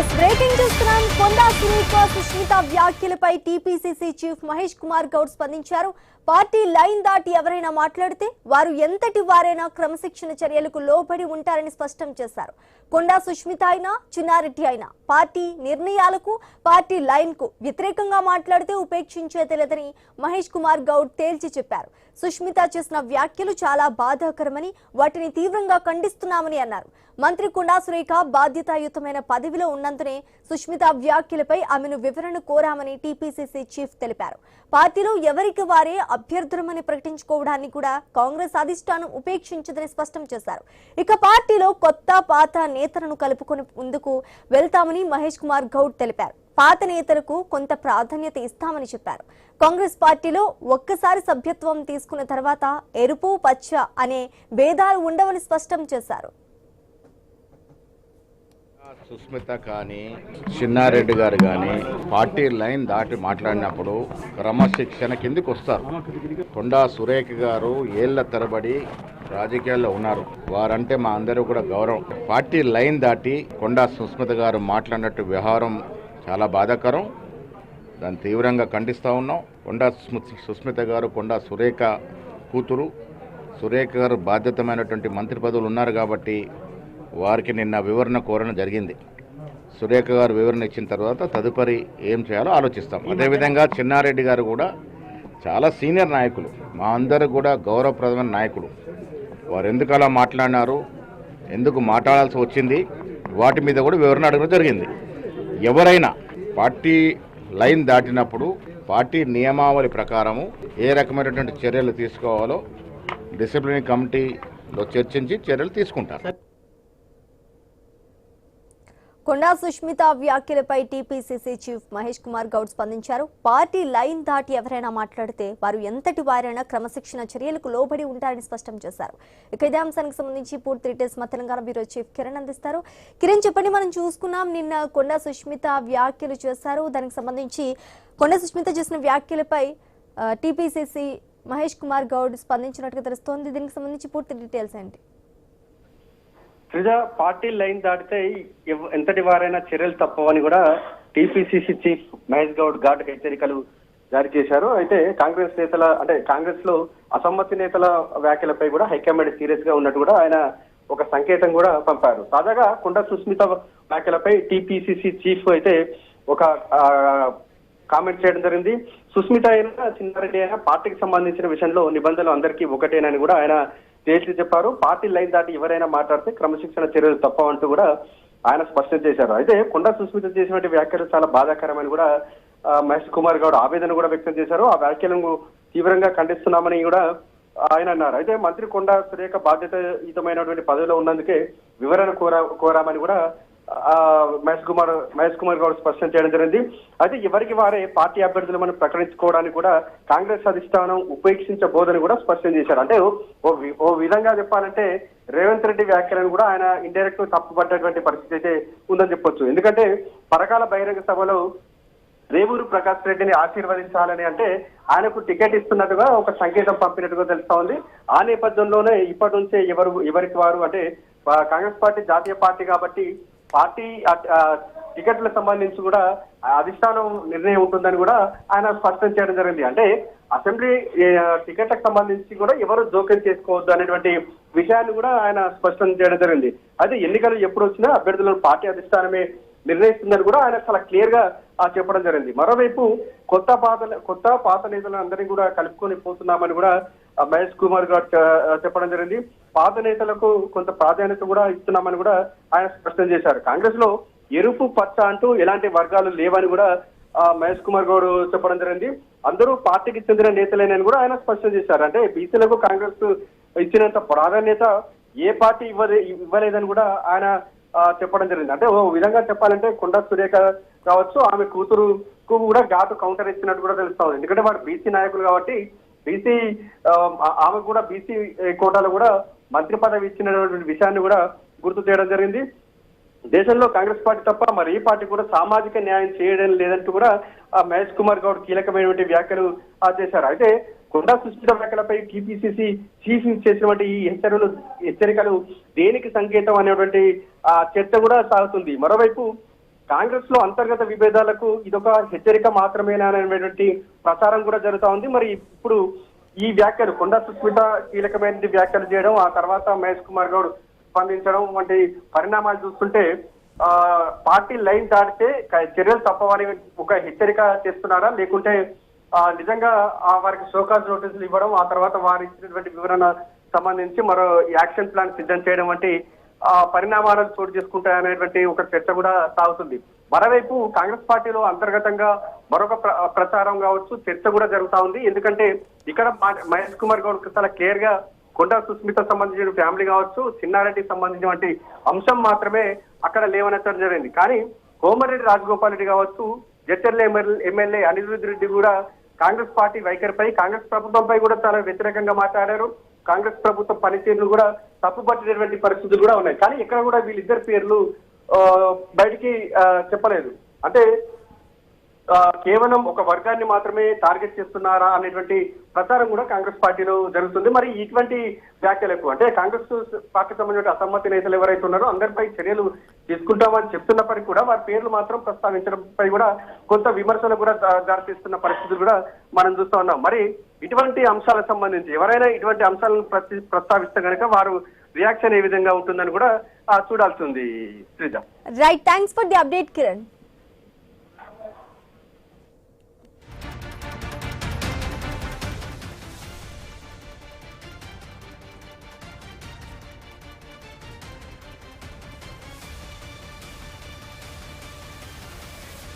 Breaking చూస్తున్నాం. కొండా సురేఖ సుష్మిత వ్యాఖ్యలపై TPCC chief Mahesh Kumar Goud స్పందించారు. పార్టీ లైన్ దాటి ఎవరైనా మాట్లాడితే వారు ఎంతటి వారైనా క్రమశిక్షణ చర్యలకు లోబడి ఉంటారని స్పష్టం చేశారు. కొండా సుష్మిత అయినా చిన్నారెడ్డి అయినా పార్టీ నిర్ణయాలకు పార్టీ లైన్ కు వ్యతిరేకంగా మాట్లాడితే ఉపేక్షించేది లేదని మహేష్ కుమార్ గౌడ్ తేల్చి చెప్పారు. సుష్మిత చేసిన వ్యాఖ్యలు చాలా బాధాకరమని వాటిని తీవ్రంగా ఖండిస్తున్నామని అన్నారు. మంత్రి కొండా సురేఖ బాధ్యతాయుతమైన పదవిలో ఉన్నందునే సుష్మిత వ్యాఖ్యలపై ఆమెను వివరణ కోరామని టీపీసీసీ చీఫ్ తెలిపారు. పార్టీలో ఎవరికి వారే అభ్యర్థులమని ప్రకటించుకోవడాన్ని కూడా కాంగ్రెస్ అధిష్టానం ఉపేక్షించదని స్పష్టం చేశారు. ఇక పార్టీలో కొత్త పాత నేతలను కలుపుకొని ముందుకు వెళ్తామని మహేష్ కుమార్ గౌడ్ తెలిపారు. పాత నేతలకు కొంత ప్రాధాన్యత ఇస్తామని చెప్పారు. కాంగ్రెస్ పార్టీలో ఒక్కసారి సభ్యత్వం తీసుకున్న తర్వాత ఎరుపు పచ్చ అనే భేదాలు ఉండవని స్పష్టం చేశారు. సుస్మిత కానీ చిన్నారెడ్డి గారు కానీ పార్టీ లైన్ దాటి మాట్లాడినప్పుడు క్రమశిక్షణ కిందకి వస్తారు. కొండా సురేఖ గారు ఏళ్ల తరబడి రాజకీయాల్లో ఉన్నారు. వారంటే మా అందరూ కూడా గౌరవం. పార్టీ లైన్ దాటి కొండా సుస్మిత గారు మాట్లాడినట్టు వ్యవహారం చాలా బాధాకరం. దాన్ని తీవ్రంగా ఖండిస్తూ ఉన్నాం. కొండా సుస్మిత గారు కొండా సురేఖ కూతురు. సురేఖ గారు బాధ్యతమైనటువంటి మంత్రి పదవులు ఉన్నారు కాబట్టి వారికి నిన్న వివరణ కోరడం జరిగింది. సురేఖ గారు వివరణ ఇచ్చిన తర్వాత తదుపరి ఏం చేయాలో ఆలోచిస్తాం. అదేవిధంగా చిన్నారెడ్డి గారు కూడా చాలా సీనియర్ నాయకులు, మా అందరూ కూడా గౌరవప్రదమైన నాయకులు. వారు ఎందుకు అలా మాట్లాడినారు, ఎందుకు మాట్లాడాల్సి వచ్చింది, వాటి మీద కూడా వివరణ అడగడం జరిగింది. ఎవరైనా పార్టీ లైన్ దాటినప్పుడు పార్టీ నియమావళి ప్రకారము ఏ రకమైనటువంటి చర్యలు తీసుకోవాలో డిసిప్లినరీ కమిటీలో చర్చించి చర్యలు తీసుకుంటారు. కొండా సుష్మిత వ్యాఖ్యలపై టీపీసీసీ చీఫ్ మహేష్ కుమార్ గౌడ్ స్పందించారు. పార్టీ లైన్ దాటి ఎవరైనా మాట్లాడితే వారు ఎంతటి వారైనా క్రమశిక్షణ చర్యలకు లోబడి ఉంటారని స్పష్టం చేశారు. ఇక ఇదే అంశానికి సంబంధించి పూర్తి డీటెయిల్స్ మా తెలంగాణ బ్యూరో చీఫ్ కిరణ్ అందిస్తారు. కిరణ్, చెప్పండి, మనం చూసుకున్నాం నిన్న కొండా సుష్మిత వ్యాఖ్యలు చేశారు. దానికి సంబంధించి కొండా సుష్మిత చేసిన వ్యాఖ్యలపై టీపీసీసీ మహేష్ కుమార్ గౌడ్ స్పందించినట్టుగా తెలుస్తోంది. దీనికి సంబంధించి పూర్తి డీటెయిల్స్ ఏంటి? ప్రజా పార్టీ లైన్ దాటితే ఎంతటి వారైనా చర్యలు తప్పవని కూడా టీపీసీసీ చీఫ్ మహేష్ గౌడ్ ఘాటు హెచ్చరికలు జారీ చేశారు. అయితే కాంగ్రెస్ నేతల కాంగ్రెస్ లో అసమ్మతి నేతల వ్యాఖ్యలపై కూడా హైకమాండ్ సీరియస్ గా ఉన్నట్టు కూడా ఆయన ఒక సంకేతం కూడా పంపారు. తాజాగా కొండా సుస్మిత వ్యాఖ్యలపై టీపీసీసీ చీఫ్ అయితే ఒక కామెంట్ చేయడం జరిగింది. సుస్మిత అయినా చిన్నారెడ్డి అయినా పార్టీకి సంబంధించిన విషయంలో నిబంధనలు అందరికీ ఒకటేనని కూడా ఆయన తేల్చి చెప్పారు. పార్టీ లైన్ దాటి ఎవరైనా మాట్లాడితే క్రమశిక్షణ చర్యలు తప్పవంటూ కూడా ఆయన స్పష్టం చేశారు. అయితే కొండా సుస్మిత చేసినటువంటి వ్యాఖ్యలు చాలా బాధాకరమని కూడా మహేష్ కుమార్ గౌడ్ ఆవేదన కూడా వ్యక్తం చేశారు. ఆ వ్యాఖ్యలను తీవ్రంగా ఖండిస్తున్నామని కూడా ఆయన అన్నారు. అయితే మంత్రి కొండా సురేఖ బాధ్యతాయుతమైనటువంటి పదవిలో ఉన్నందుకే వివరణ కోరామని కూడా మహేష్ కుమార్ గౌడ్ స్పష్టం చేయడం జరిగింది. అయితే ఎవరికి వారే పార్టీ అభ్యర్థులను ప్రకటించుకోవడానికి కూడా కాంగ్రెస్ అధిష్టానం ఉపేక్షించబోదని కూడా స్పష్టం చేశారు. అంటే ఓ విధంగా చెప్పాలంటే రేవంత్ రెడ్డి వ్యాఖ్యలను కూడా ఆయన ఇండైరెక్ట్ తప్పుపట్టేటువంటి పరిస్థితి అయితే ఉందని చెప్పొచ్చు. ఎందుకంటే పరకాల బహిరంగ సభలో రేవూరు ప్రకాష్ రెడ్డిని ఆశీర్వదించాలని అంటే ఆయనకు టికెట్ ఇస్తున్నట్టుగా ఒక సంకేతం పంపినట్టుగా తెలుస్తా ఉంది. ఆ నేపథ్యంలోనే ఇప్పటి నుంచే ఎవరికి వారు అంటే కాంగ్రెస్ పార్టీ జాతీయ పార్టీ కాబట్టి పార్టీ టికెట్లకు సంబంధించి కూడా అధిష్టానం నిర్ణయం ఉంటుందని కూడా ఆయన స్పష్టం చేయడం జరిగింది. అంటే అసెంబ్లీ టికెట్లకు సంబంధించి కూడా ఎవరు జోక్యం చేసుకోవద్దు అనేటువంటి విషయాన్ని కూడా ఆయన స్పష్టం చేయడం జరిగింది. అయితే ఎన్నికలు ఎప్పుడు వచ్చినా అభ్యర్థులను పార్టీ అధిష్టానమే నిర్ణయిస్తుందని కూడా ఆయన చాలా క్లియర్ గా చెప్పడం జరిగింది. మరోవైపు కొత్త పాత నేతలను అందరినీ కూడా కలుపుకొని పోతున్నామని కూడా మహేష్ కుమార్ గౌడ్ చెప్పడం జరిగింది. పాత నేతలకు కొంత ప్రాధాన్యత కూడా ఇస్తున్నామని కూడా ఆయన స్పష్టం చేశారు. కాంగ్రెస్ లో ఎరుపు పచ్చ అంటూ ఎలాంటి వర్గాలు లేవని కూడా మహేష్ కుమార్ గౌడ్ చెప్పడం జరిగింది. అందరూ పార్టీకి చెందిన నేతలేనని కూడా ఆయన స్పష్టం చేశారు. అంటే బీసీలకు కాంగ్రెస్ ఇచ్చినంత ప్రాధాన్యత ఏ పార్టీ ఇవ్వలేదని కూడా ఆయన చెప్పడం జరిగింది. అంటే ఓ విధంగా చెప్పాలంటే కొండా సురేఖ కావచ్చు, ఆమె కూతురుకు కూడా ఘాటు కౌంటర్ ఇచ్చినట్టు కూడా తెలుస్తా ఉంది. ఎందుకంటే వారు బీసీ నాయకులు కాబట్టి ఆమె కూడా బీసీ కోటాలో కూడా మంత్రి పదవి ఇచ్చినటువంటి విషయాన్ని కూడా గుర్తు చేయడం జరిగింది. దేశంలో కాంగ్రెస్ పార్టీ తప్ప మరి ఈ పార్టీ కూడా సామాజిక న్యాయం చేయడం లేదంటూ కూడా మహేష్ కుమార్ గౌడ్ కీలకమైనటువంటి వ్యాఖ్యలు చేశారు. అయితే కొండా సుష్మిత వ్యాఖ్యలపై టీపీసీసీ చీఫ్ చేసినటువంటి ఈ హెచ్చరికలు దేనికి సంకేతం అనేటువంటి చర్చ కూడా సాగుతుంది. మరోవైపు కాంగ్రెస్ లో అంతర్గత విభేదాలకు ఇదొక హెచ్చరిక మాత్రమేనా అనేటువంటి ప్రచారం కూడా జరుగుతా ఉంది. మరి ఇప్పుడు ఈ వ్యాఖ్యలు కొండా సుస్మిత కీలకమైన వ్యాఖ్యలు చేయడం, ఆ తర్వాత మహేష్ కుమార్ గౌడ్ స్పందించడం వంటి పరిణామాలు చూస్తుంటే పార్టీ లైన్ దాటితే చర్యలు తప్పవని ఒక హెచ్చరిక చేస్తున్నారా, లేకుంటే నిజంగా వారికి షోకాజ్ నోటీసులు ఇవ్వడం, ఆ తర్వాత వారు ఇచ్చినటువంటి వివరణ సంబంధించి మరో యాక్షన్ ప్లాన్ సిద్ధం చేయడం వంటి పరిణామాలను చోటు చేసుకుంటాయనేటువంటి ఒక చర్చ కూడా సాగుతుంది. మరోవైపు కాంగ్రెస్ పార్టీలో అంతర్గతంగా మరొక ప్రచారం కావచ్చు, చర్చ కూడా జరుగుతా ఉంది. ఎందుకంటే ఇక్కడ మహేష్ కుమార్ గౌడ్ చాలా కేర్ గా కొండా సుస్మిత సంబంధించిన ఫ్యామిలీ కావచ్చు, చిన్నారెడ్డికి సంబంధించిన అంశం మాత్రమే అక్కడ లేవనెత్తడం జరిగింది. కానీ కోమరెడ్డి రాజగోపాల్ రెడ్డి కావచ్చు, జడ్చర్ల ఎమ్మెల్యే అనిరుద్ రెడ్డి కూడా కాంగ్రెస్ పార్టీ వైఖరిపై, కాంగ్రెస్ ప్రభుత్వంపై కూడా చాలా వ్యతిరేకంగా మాట్లాడారు. కాంగ్రెస్ ప్రభుత్వం పనితీరును కూడా తప్పుపట్టినటువంటి పరిస్థితులు కూడా ఉన్నాయి. కానీ ఇక్కడ కూడా వీళ్ళిద్దరి పేర్లు బయటికి చెప్పలేదు. అంటే కేవలం ఒక వర్గాన్ని మాత్రమే టార్గెట్ చేస్తున్నారా అనేటువంటి ప్రచారం కూడా కాంగ్రెస్ పార్టీలో జరుగుతుంది. మరి ఇటువంటి వ్యాఖ్యలకు అంటే కాంగ్రెస్ పార్టీకి సంబంధించిన అసమ్మతి నేతలు ఎవరైతే ఉన్నారో అందరిపై చర్యలు తీసుకుంటామని చెప్తున్నప్పటికీ కూడా వారి పేర్లు మాత్రం ప్రస్తావించడంపై కూడా కొంత విమర్శలు కూడా దారితీస్తున్న పరిస్థితులు కూడా మనం చూస్తా ఉన్నాం. మరి ఇటువంటి అంశాలకు సంబంధించి ఎవరైనా ఇటువంటి అంశాలను ప్రస్తావిస్తే కనుక వారు రియాక్షన్ ఏ విధంగా ఉంటుందని కూడా చూడాల్సి ఉంది. Sreeja, right, thanks for the update Kiran.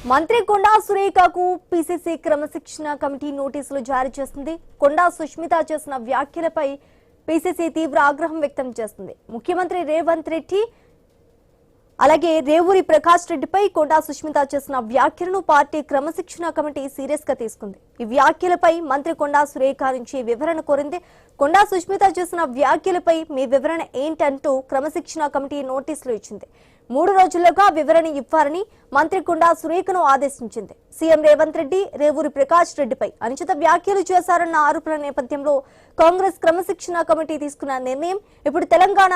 మంత్రి కొండా సురేఖకు పీసీసీ క్రమశిక్షణ కమిటీ నోటీసులు జారీ చేస్తుంది. కొండా సుష్మిత చేసిన వ్యాఖ్యలపై పీసీసీ తీవ్ర ఆగ్రహం వ్యక్తం చేస్తుంది. ముఖ్యమంత్రి రేవంత్ రెడ్డి అలాగే రేవూరి ప్రకాష్ రెడ్డిపై కొండా సుష్మిత చేసిన వ్యాఖ్యలను పార్టీ క్రమశిక్షణ కమిటీ సీరియస్ గా తీసుకుంది. ఈ వ్యాఖ్యలపై మంత్రి కొండా సురేఖ నుంచి వివరణ కోరింది. కొండా సుష్మిత చేసిన వ్యాఖ్యలపై మీ వివరణ ఏంటంటూ క్రమశిక్షణ కమిటీ నోటీసులు ఇచ్చింది. 3 రోజుల్లోగా వివరణ ఇవ్వాలని మంత్రి కొండా సురేఖను ఆదేశించింది. సీఎం రేవంత్ రెడ్డి రేవూరి ప్రకాష్ రెడ్డిపై అనుచిత వ్యాఖ్యలు చేశారన్న ఆరోపణల నేపథ్యంలో కాంగ్రెస్ క్రమశిక్షణ కమిటీ తీసుకున్న నిర్ణయం ఇప్పుడు తెలంగాణ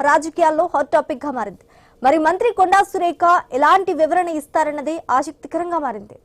రాజకీయాల్లో హాట్ టాపిక్ గా మారింది. మరి మంత్రి కొండా సురేఖ ఎలాంటి వివరణ ఇస్తారన్నది ఆసక్తికరంగా మారింది.